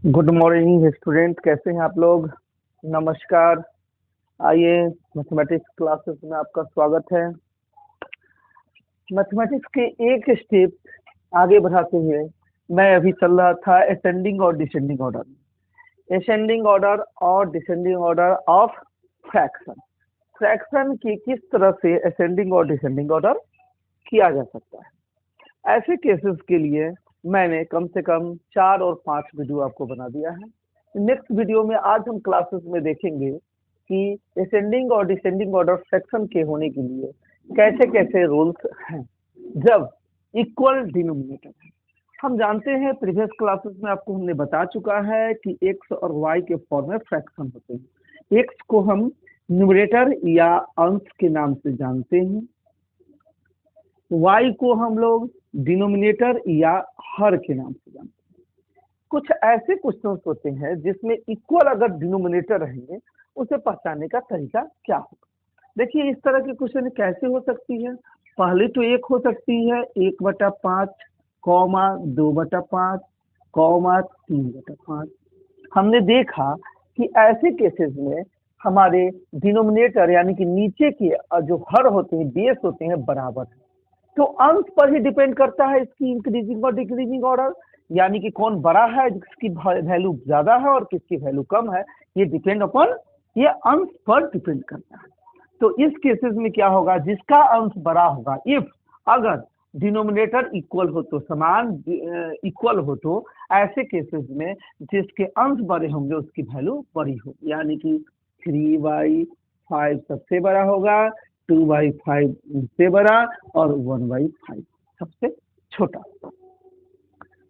Good morning student, कैसे हैं आप लोग। नमस्कार। आइए, मैथमेटिक्स क्लासेस में आपका स्वागत है। मैथमेटिक्स के एक स्टेप आगे बढ़ाते हुए मैं अभी चल रहा था असेंडिंग और डिसेंडिंग ऑर्डर, असेंडिंग ऑर्डर और descending order of fraction. Fraction की किस तरह से असेंडिंग और डिसेंडिंग ऑर्डर किया जा सकता है। ऐसे केसेस के लिए मैंने कम से कम 4 और 5 वीडियो आपको बना दिया है। नेक्स्ट वीडियो में आज हम क्लासेस में देखेंगे कि असेंडिंग और डिसेंडिंग ऑर्डर फ्रैक्शन के होने के लिए कैसे कैसे रूल्स हैं जब इक्वल डिनोमिनेटर है। हम जानते हैं, प्रीवियस क्लासेस में आपको हमने बता चुका है कि एक्स और वाई के फॉर्म में फ्रैक्शन होते हैं। एक्स को हम न्यूमरेटर या अंश के नाम से जानते हैं, वाई को हम लोग डिनोमिनेटर या हर के नाम से जानते हैं। कुछ ऐसे क्वेश्चंस होते हैं जिसमें इक्वल अगर डिनोमिनेटर रहेंगे, उसे पहचानने का तरीका क्या होगा। देखिए, इस तरह के क्वेश्चन कैसे हो सकती है। पहले तो एक हो सकती है 1/5 कॉमा 2/5 कॉमा 3/5। हमने देखा कि ऐसे केसेस में हमारे डिनोमिनेटर यानी कि नीचे के जो हर होते हैं, बेस होते हैं, बराबर है। तो अंश पर ही डिपेंड करता है इसकी इंक्रीजिंग और डिक्रीजिंग ऑर्डर, यानी कि कौन बड़ा है, जिसकी वैल्यू ज्यादा है और किसकी वैल्यू कम है, ये डिपेंड अपॉन ये अंश पर डिपेंड करता है। तो इस केसेस में क्या होगा, जिसका अंश बड़ा होगा, इफ अगर डिनोमिनेटर इक्वल हो तो समान इक्वल हो, तो ऐसे केसेस में जिसके अंश बड़े होंगे उसकी वैल्यू बड़ी होगी, यानी कि 3/5 सबसे बड़ा होगा, 2/5 से बड़ा और 1/5 सबसे छोटा।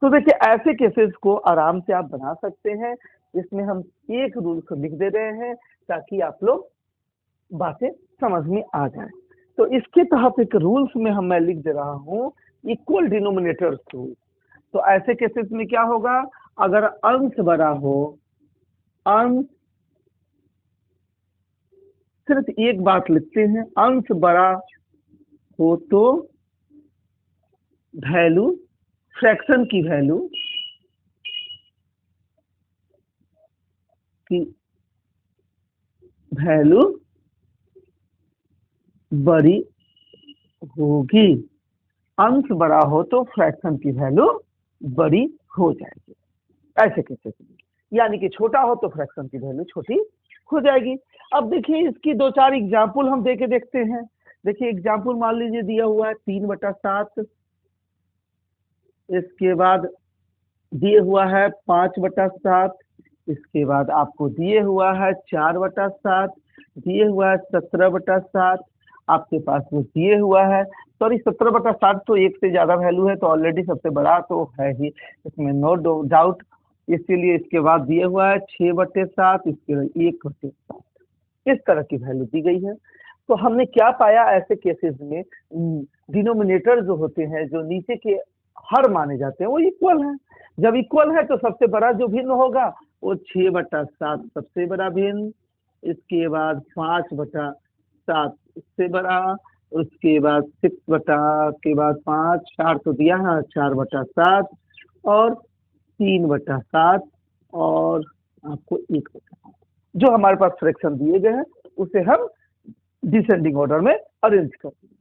तो देखिए, ऐसे केसेस को आराम से आप बना सकते हैं। इसमें हम एक रूल को लिख दे रहे हैं ताकि आप लोग बातें समझ में आ जाए। तो इसके तहत एक रूल्स में मैं लिख दे रहा हूं इक्वल डिनोमिनेटर रूल। तो ऐसे केसेस में क्या होगा, अगर अंश बड़ा हो, अंश, सिर्फ एक बात लिखते हैं, अंश बड़ा हो तो वैल्यू, फ्रैक्शन की वैल्यू बड़ी होगी। अंश बड़ा हो तो फ्रैक्शन की वैल्यू बड़ी हो जाएगी ऐसे केसेस में, यानी कि छोटा हो तो फ्रैक्शन की वैल्यू छोटी हो जाएगी। अब देखिए, इसकी 2-4 एग्जाम्पल हम देके देखते हैं। देखिए, एग्जाम्पल मान लीजिए दिया हुआ है 3/7, इसके बाद दिए हुआ है 5/7, इसके बाद आपको दिए हुआ है 4/7, दिए हुआ है 17/7, आपके पास वो दिए हुआ है, सॉरी 17/7 तो एक से ज्यादा वैल्यू है, तो ऑलरेडी सबसे बड़ा तो है ही, इसमें नो डाउट। इसीलिए इसके बाद दिए हुआ है 6/7, इसके बाद 1/7, इस तरह की वैल्यू दी गई है। तो हमने क्या पाया, ऐसे केसेस में डिनोमिनेटर जो होते हैं, जो नीचे के हर माने जाते हैं, वो इक्वल है। जब इक्वल है तो सबसे बड़ा जो भिन्न होगा वो 6/7 सबसे बड़ा भिन्न, इसके बाद 5/7 इससे बड़ा, उसके बाद 6 के बाद 5, 4 तो दिया है, 4/7 और 3/7 और आपको 1/7, जो हमारे पास फ्रैक्शन दिए गए हैं उसे हम डिसेंडिंग ऑर्डर में अरेंज करते हैं।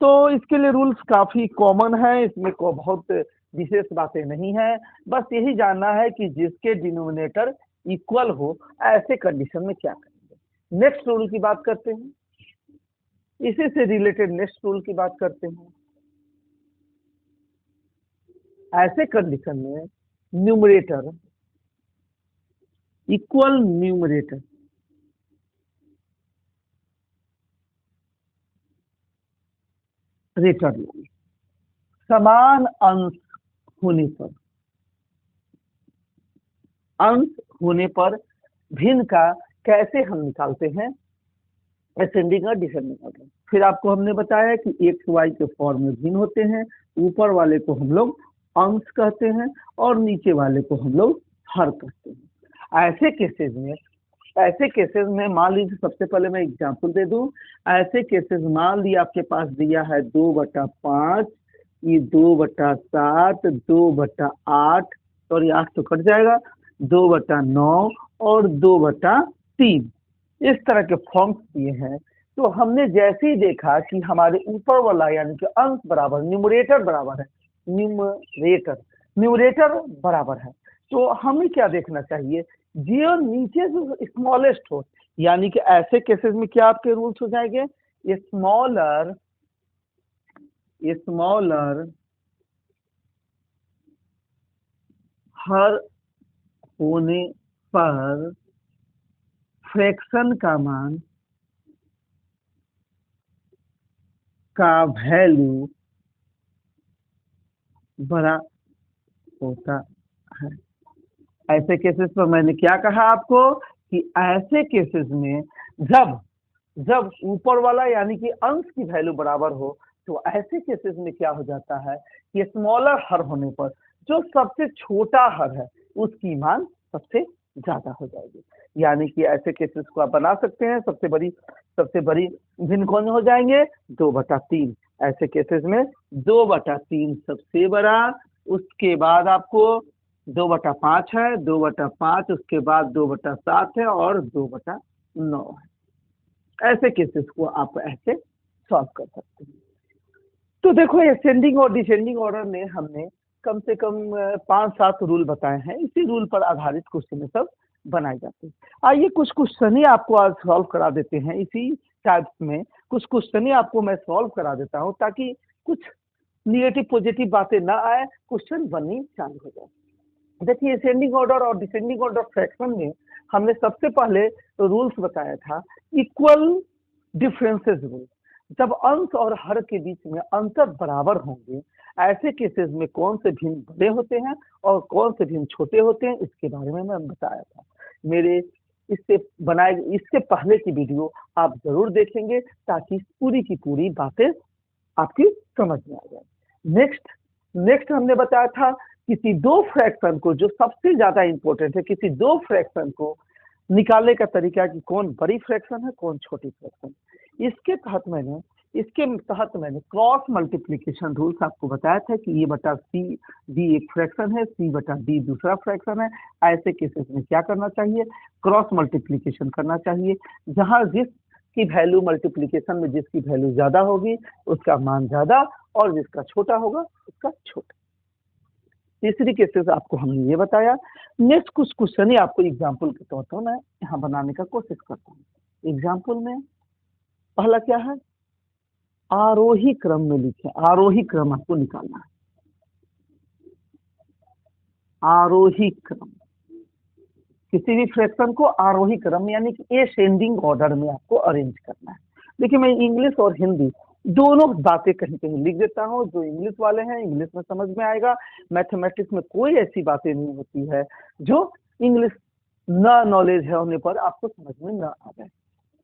तो इसके लिए रूल्स काफी कॉमन है, इसमें को बहुत विशेष बातें नहीं है। बस यही जानना है कि जिसके डिनोमिनेटर इक्वल हो, ऐसे कंडीशन में क्या करेंगे। नेक्स्ट रूल की बात करते हैं, इसी से रिलेटेड नेक्स्ट रूल की बात करते हैं। ऐसे कंडीशन में न्यूमरेटर इक्वल न्यूमरेटर रिटर्न समान अंश होने पर भिन्न का कैसे हम निकालते हैं, असेंडिंग और डिसेंडिंग ऑर्डर। फिर आपको हमने बताया कि एक्स वाई के फॉर्म में भिन्न होते हैं, ऊपर वाले को हम लोग अंश कहते हैं और नीचे वाले को हम लोग हर कहते हैं। ऐसे केसेस में मान लीजिए, सबसे पहले मैं एग्जांपल दे दूं। ऐसे केसेस मान लीजिए आपके पास दिया है 2/5, ये 2/7, 2/8 और ये 8 तो कट जाएगा, 2/9 और 2/3 इस तरह के फॉर्म्स दिए हैं। तो हमने जैसे ही देखा कि हमारे ऊपर वाला यानी कि अंश बराबर, न्यूमरेटर बराबर है, न्यूमरेटर बराबर है, तो हमें क्या देखना चाहिए, जो नीचे जो स्मॉलेस्ट हो, यानी कि ऐसे केसेस में क्या आपके रूल्स हो जाएंगे, स्मॉलर हर होने पर फ्रैक्शन का मान का वैल्यू बड़ा होता है। ऐसे केसेस पर मैंने क्या कहा आपको कि ऐसे केसेस में जब ऊपर वाला यानी कि अंश की वैल्यू बराबर हो, तो ऐसे केसेस में क्या हो जाता है कि स्मॉलर हर होने पर जो सबसे छोटा हर है उसकी मान सबसे ज्यादा हो जाएगी। यानी कि ऐसे केसेस को आप बना सकते हैं, सबसे बड़ी भिन्न कौन हो जाएंगे, 2/3। ऐसे केसेस में 2/3 सबसे बड़ा, उसके बाद आपको 2/5 है, 2/5 उसके बाद 2/7 है और 2/9 है। ऐसे केसेस को आप ऐसे सॉल्व कर सकते हैं। तो देखो असेंडिंग और डिसेंडिंग ऑर्डर में हमने कम से कम 5-7 रूल बताए हैं। इसी रूल पर आधारित क्वेश्चन सब बनाए जाते हैं। आइए कुछ क्वेश्चन ही आपको आज सॉल्व करा देते हैं। इसी टाइप्स में कुछ क्वेश्चन ही आपको मैं सॉल्व करा देता हूं ताकि कुछ निगेटिव पॉजिटिव बातें ना आए, क्वेश्चन बननी चालू हो जाए। देखिए असेंडिंग ऑर्डर और डिसेंडिंग ऑर्डर फ्रैक्शन में हमने सबसे पहले रूल्स बताया था, इक्वल डिफरेंसेस रूल। जब अंश और हर के बीच में अंतर बराबर होंगे, ऐसे केसेस में कौन से भिन्न बड़े होते हैं और कौन से भिन्न छोटे होते हैं, इसके बारे में मैं बताया था। मेरे इससे पहले की वीडियो आप जरूर देखेंगे ताकि पूरी की पूरी बातें आपकी समझ में आ जाए। नेक्स्ट हमने बताया था किसी दो फ्रैक्शन को, जो सबसे ज्यादा इंपॉर्टेंट है, किसी दो फ्रैक्शन को निकालने का तरीका कि कौन बड़ी फ्रैक्शन है कौन छोटी फ्रैक्शन। इसके तहत मैंने क्रॉस मल्टीप्लिकेशन रूल्स आपको बताया था कि A/C एक फ्रैक्शन है, C/D दूसरा फ्रैक्शन है। ऐसे केसेस में क्या करना चाहिए, क्रॉस मल्टीप्लिकेशन करना चाहिए, जहां जिसकी वैल्यू मल्टीप्लिकेशन में जिसकी वैल्यू ज्यादा होगी उसका मान ज्यादा और जिसका छोटा होगा उसका छोटा। तीसरी केसेस आपको हमने ये बताया। नेक्स्ट कुछ क्वेश्चन ही आपको एग्जाम्पल के तौर पर मैं यहाँ बनाने का कोशिश करता हूँ। एग्जाम्पल में पहला क्या है, आरोही क्रम में लिखे, आरोही क्रम आपको निकालना है। आरोही क्रम, किसी भी फ्रैक्शन को आरोही क्रम यानी कि असेंडिंग ऑर्डर में आपको अरेंज करना है। देखिए मैं इंग्लिश और हिंदी दोनों बातें कहीं कहीं लिख देता हूँ। जो इंग्लिश वाले हैं इंग्लिश में समझ में आएगा, मैथमेटिक्स में कोई ऐसी बातें नहीं होती है जो इंग्लिश ना नॉलेज है होने पर आपको समझ में ना आ जाए।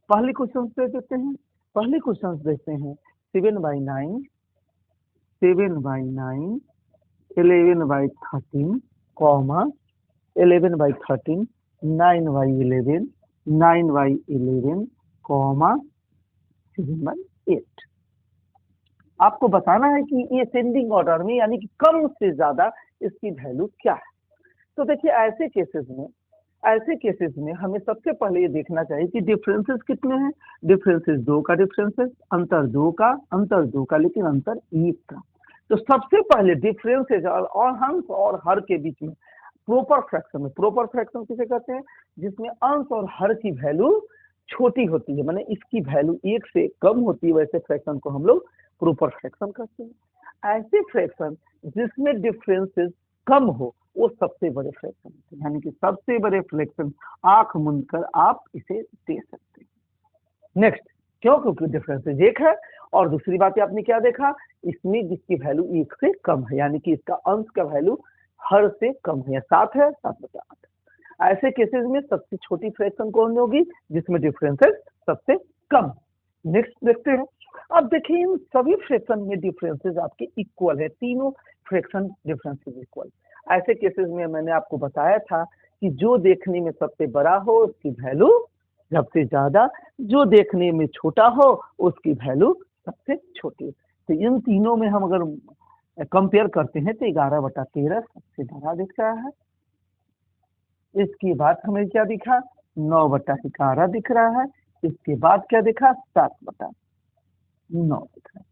पहले क्वेश्चन दे देते हैं। पहले क्वेश्चन देखते हैं 7/9, 7/9, 11/13, 11/13, 9/11, 9/11, 7/8। आपको बताना है कि ये असेंडिंग ऑर्डर में यानी कि कम से ज्यादा इसकी वैल्यू क्या है। तो देखिए ऐसे केसेस में हमें सबसे पहले ये देखना चाहिए कि डिफरेंसेस कितने हैं। डिफरेंसेस 2 का डिफरेंस है, अंतर 2 का, लेकिन अंतर 1 का। तो सबसे पहले डिफरेंसेस और अंश और हर के बीच में प्रॉपर फ्रैक्शन में, प्रॉपर फ्रैक्शन किसे कहते हैं, जिसमें अंश और हर की वैल्यू छोटी होती है, माने इसकी वैल्यू 1 से कम होती है, वैसे फ्रैक्शन को हम लोग प्रॉपर फ्रैक्शन कहते हैं। ऐसे फ्रैक्शन जिसमें डिफरेंसेस कम हो वो सबसे बड़े फ्रैक्शन होते हैं, यानी कि सबसे बड़े फ्रैक्शन आंख मूंद कर आप इसे दे सकते हैं। नेक्स्ट, क्यों, क्योंकि डिफरेंसेस 1 है। और दूसरी बात आपने क्या देखा, इसमें जिसकी वैल्यू 1 से कम है, यानी कि इसका अंश का वैल्यू हर से कम है, 7 है, 7/8। ऐसे केसेस में सबसे छोटी फ्रैक्शन कौन होगी, जिसमें डिफरेंसेस सबसे कम। नेक्स्ट देखते हैं। अब देखिए इन सभी फ्रैक्शन में डिफरेंसेस आपके इक्वल है, तीनों फ्रैक्शन डिफरेंसेस इक्वल। ऐसे केसेस में मैंने आपको बताया था कि जो देखने में सबसे बड़ा हो उसकी वैल्यू सबसे ज्यादा, जो देखने में छोटा हो उसकी वैल्यू सबसे छोटी। तो इन तीनों में हम अगर कंपेयर करते हैं तो 11/13 सबसे बड़ा दिख रहा है। इसके बाद हमें क्या दिखा, 9/11 दिख रहा है। इसके बाद क्या दिखा, 7/9 दिख रहा है।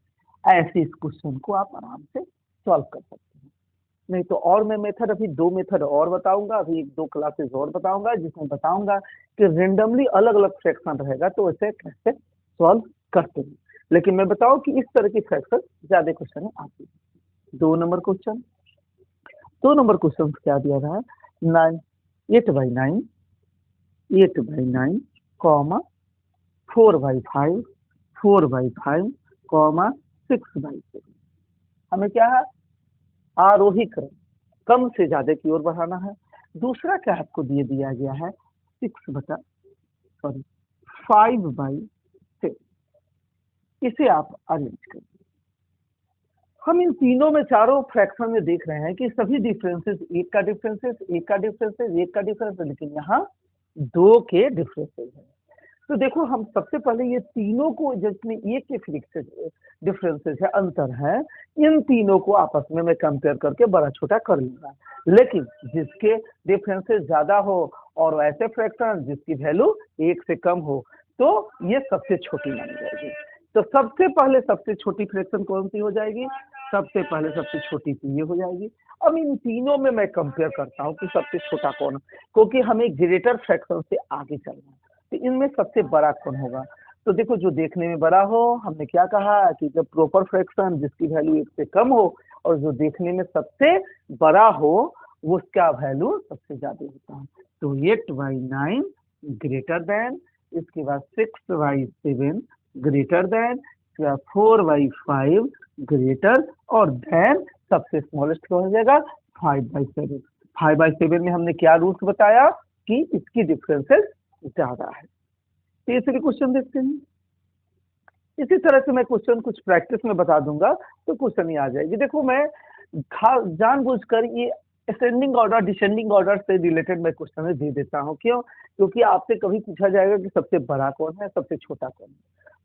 ऐसे इस क्वेश्चन को आप आराम से सॉल्व कर सकते हैं। नहीं तो और मैं मेथड, अभी 2 मेथड और बताऊंगा, अभी 1-2 क्लासेस और बताऊंगा, जिसमें बताऊंगा कि रेंडमली अलग अलग फ्रैक्शन रहेगा तो इसे कैसे सॉल्व करते हैं। लेकिन मैं बताऊं कि इस तरह की फ्रैक्शन ज्यादा क्वेश्चन में आती है। 2 नंबर क्वेश्चन, 2 नंबर क्वेश्चन क्या दिया रहा है, 8/9, 8/9, 4/5, 4/5, 6/7। हमें क्या है, आरोही क्रम कम से ज्यादा की ओर बढ़ाना है। दूसरा क्या आपको दिया गया है, 5/6। इसे आप अरेंज करिए। हम इन तीनों में, चारों फ्रैक्शन में देख रहे हैं कि सभी डिफरेंसेस, एक का डिफरेंसेस, एक का डिफरेंसेस, एक का डिफरेंस, लेकिन यहाँ 2 के डिफरेंसेस है। तो देखो हम सबसे पहले ये तीनों को, जिसमें एक के डिफरेंसेस है, अंतर है, इन तीनों को आपस में मैं कंपेयर करके बड़ा छोटा कर लूंगा। लेकिन जिसके डिफरेंसेस ज्यादा हो और ऐसे फ्रैक्शन जिसकी वैल्यू 1 से कम हो, तो ये सबसे छोटी मानी जाएगी। तो सबसे पहले सबसे छोटी फ्रैक्शन कौन सी हो जाएगी, सबसे पहले सबसे छोटी तो ये हो जाएगी। अब इन तीनों में मैं कंपेयर करता हूँ कि सबसे छोटा कौन है, क्योंकि हमें ग्रेटर फ्रैक्शन से आगे चलना है। तो इनमें सबसे बड़ा कौन होगा, तो देखो जो देखने में बड़ा हो, हमने क्या कहा कि जब प्रॉपर फ्रैक्शन जिसकी वैल्यू 1 से कम हो और जो देखने में सबसे बड़ा हो वो उसका वैल्यू सबसे ज्यादा होता है। तो 8/9 ग्रेटर देन, इसके बाद 6/7 ग्रेटर देन, 4/5 ग्रेटर, और देन सबसे स्मॉलेस्ट क्या हो जाएगा, 5/7। 5/7 में हमने क्या रूल्स बताया कि इसकी डिफरेंसेस ज्यादा है। तीसरे क्वेश्चन देखते हैं। इसी तरह से मैं क्वेश्चन कुछ प्रैक्टिस में बता दूंगा तो क्वेश्चन ही आ जाएगी। देखो मैं जानबूझकर ये असेंडिंग ऑर्डर डिसेंडिंग ऑर्डर से रिलेटेड मैं क्वेश्चन दे देता हूँ। क्यों, क्योंकि आपसे कभी पूछा जाएगा कि सबसे बड़ा कौन है, सबसे छोटा कौन है,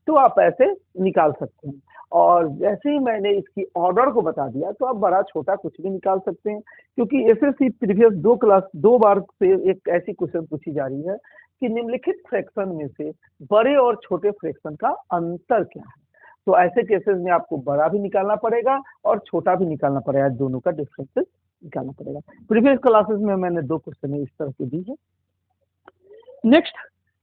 तो आप ऐसे निकाल सकते हैं। और जैसे ही मैंने इसकी ऑर्डर को बता दिया तो आप बड़ा छोटा कुछ भी निकाल सकते हैं। क्योंकि एसएससी प्रीवियस 2 बार से एक ऐसी क्वेश्चन पूछी जा रही है कि निम्नलिखित फ्रैक्शन में से बड़े और छोटे फ्रैक्शन का अंतर क्या है। तो ऐसे केसेस में आपको बड़ा भी निकालना पड़ेगा और छोटा भी निकालना पड़ेगा, दोनों का डिफरेंसेस निकालना पड़ेगा। प्रीवियस क्लासेस में मैंने 2 क्वेश्चन इस तरह के दी है।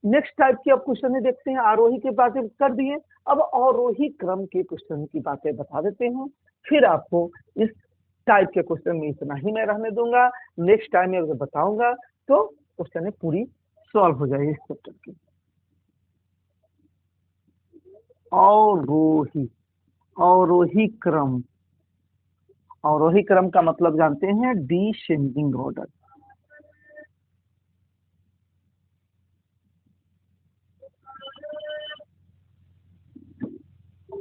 नेक्स्ट टाइप की अब क्वेश्चन देखते हैं। आरोही की बातें कर दिए, अब अवरोही क्रम के क्वेश्चन की बातें बता देते हैं। फिर आपको इस टाइप के क्वेश्चन में इतना ही मैं रहने दूंगा, नेक्स्ट टाइम में बताऊंगा तो क्वेश्चन पूरी सॉल्व हो जाएगी इस चैप्टर की। अवरोही, अवरोही क्रम, अवरोही क्रम का मतलब जानते हैं डिसेंडिंग ऑर्डर।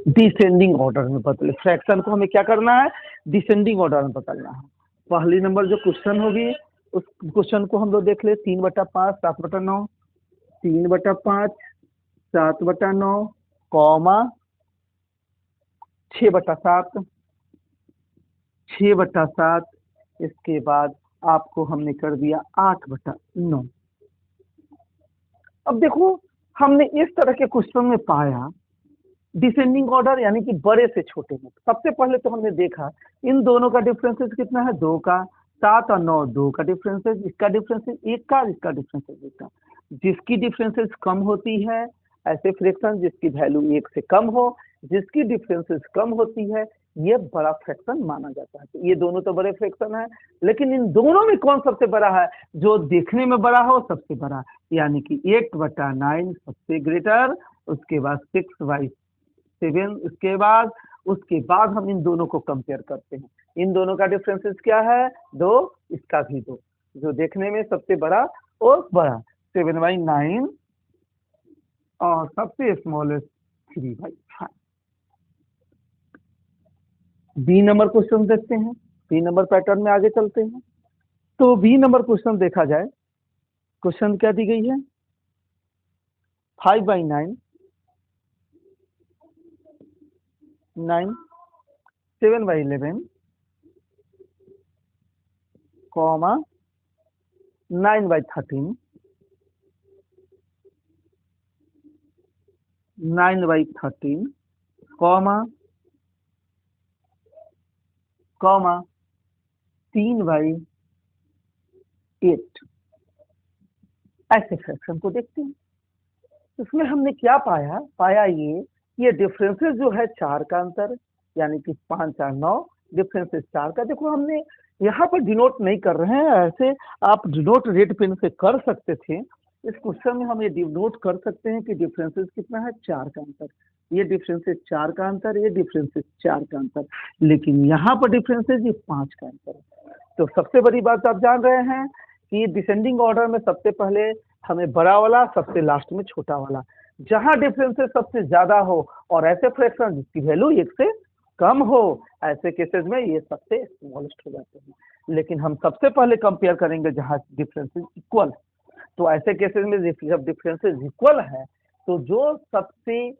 डिसेंडिंग ऑर्डर में बदले फ्रैक्शन को हमें क्या करना है, डिसेंडिंग ऑर्डर में बदलना है। पहली नंबर जो क्वेश्चन होगी उस क्वेश्चन को हम लोग देख ले, 3/5 7/9, 3/5 7/9, कॉमा 6/7, 6/7, इसके बाद आपको हमने कर दिया 8/9। अब देखो हमने इस तरह के क्वेश्चन में पाया डिसेंडिंग ऑर्डर यानी कि बड़े से छोटे में। सबसे पहले तो हमने देखा इन दोनों का डिफरेंसेस कितना है, 2 का। 7 और 9 2 का डिफरेंसेस, इसका डिफरेंसेस 1 का, इसका डिफरेंसेस 1 का। जिसकी डिफरेंसेस कम होती है ऐसे फ्रैक्शन जिसकी वैल्यू 1 से कम हो, जिसकी डिफरेंसेस कम होती है ये बड़ा फ्रैक्शन माना जाता है। तो ये दोनों तो बड़े फ्रैक्शन है, लेकिन इन दोनों में कौन सबसे बड़ा है, जो देखने में बड़ा हो सबसे बड़ा, यानी कि 8/9 सबसे ग्रेटर, उसके बाद 6/7, उसके बाद हम इन दोनों को कंपेयर करते हैं। इन दोनों का डिफरेंसेस क्या है, 2, इसका भी 2, जो देखने में सबसे बड़ा और बड़ा 7/9 और सबसे स्मॉलेस्ट 3/5। बी नंबर क्वेश्चन देखते हैं, बी नंबर पैटर्न में आगे चलते हैं। तो बी नंबर क्वेश्चन देखा जाए, क्वेश्चन क्या दी गई है, 5/9 9, 7/11, कॉमा 9/13, 9/13 कॉमा 3/8। ऐसे फ्रैक्शन को देखते हैं। इसमें हमने क्या पाया ये डिफरेंसेस जो है 4 का अंतर, यानी कि 5 और 9 डिफरेंसेस 4 का। देखो हमने यहाँ पर डिनोट नहीं कर रहे हैं, ऐसे आप डिनोट रेड पेन से कर सकते थे। इस क्वेश्चन में हम ये डिनोट कर सकते हैं कि डिफरेंसेस कितना है, 4 का अंतर। ये डिफरेंसेस 4 का अंतर, ये डिफरेंसेस 4 का अंतर, लेकिन यहाँ पर डिफरेंसेस ये 5 का अंतर है। तो सबसे बड़ी बात आप जान रहे हैं कि डिसेंडिंग ऑर्डर में सबसे पहले हमें बड़ा वाला, सबसे लास्ट में छोटा वाला। जहां डिफरेंसेस सबसे ज्यादा हो और ऐसे फ्रैक्शन जिसकी वैल्यू 1 से कम हो, ऐसे केसेस में ये सबसे स्मॉलेस्ट हो जाते हैं। लेकिन हम सबसे पहले कंपेयर करेंगे जहां डिफरेंसेस इक्वल। तो ऐसे केसेस में जब डिफरेंसेस इक्वल है तो जो सबसे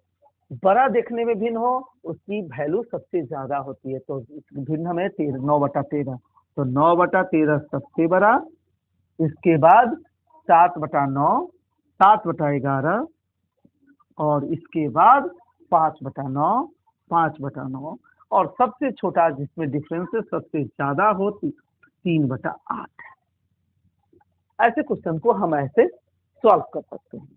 बड़ा देखने में भिन्न हो उसकी वैल्यू सबसे ज्यादा होती है। तो भिन्न हमें 9/13, तो 9/13 सबसे बड़ा, इसके बाद 7/9, 7/11 और इसके बाद 5/9, 5/9 और सबसे छोटा जिसमें डिफरेंसेस सबसे ज्यादा हो 3/8। ऐसे क्वेश्चन को हम ऐसे सॉल्व कर सकते हैं।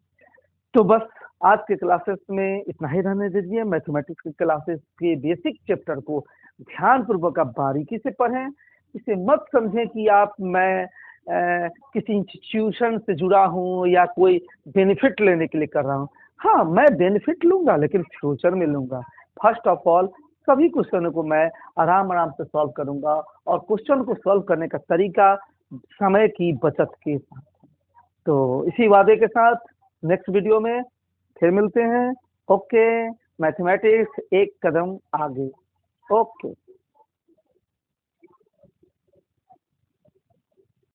तो बस आज के क्लासेस में इतना ही रहने दीजिए। मैथमेटिक्स की क्लासेस के बेसिक चैप्टर को ध्यानपूर्वक आप बारीकी से पढ़ें। इसे मत समझें कि मैं किसी इंस्टीट्यूशन से जुड़ा हूँ या कोई बेनिफिट लेने के लिए कर रहा हूँ। हाँ, मैं बेनिफिट लूंगा लेकिन फ्यूचर में लूंगा। फर्स्ट ऑफ ऑल सभी क्वेश्चनों को मैं आराम से सॉल्व करूंगा और क्वेश्चन को सॉल्व करने का तरीका समय की बचत के साथ। तो इसी वादे के साथ नेक्स्ट वीडियो में फिर मिलते हैं। ओके, मैथमेटिक्स एक कदम आगे। ओके।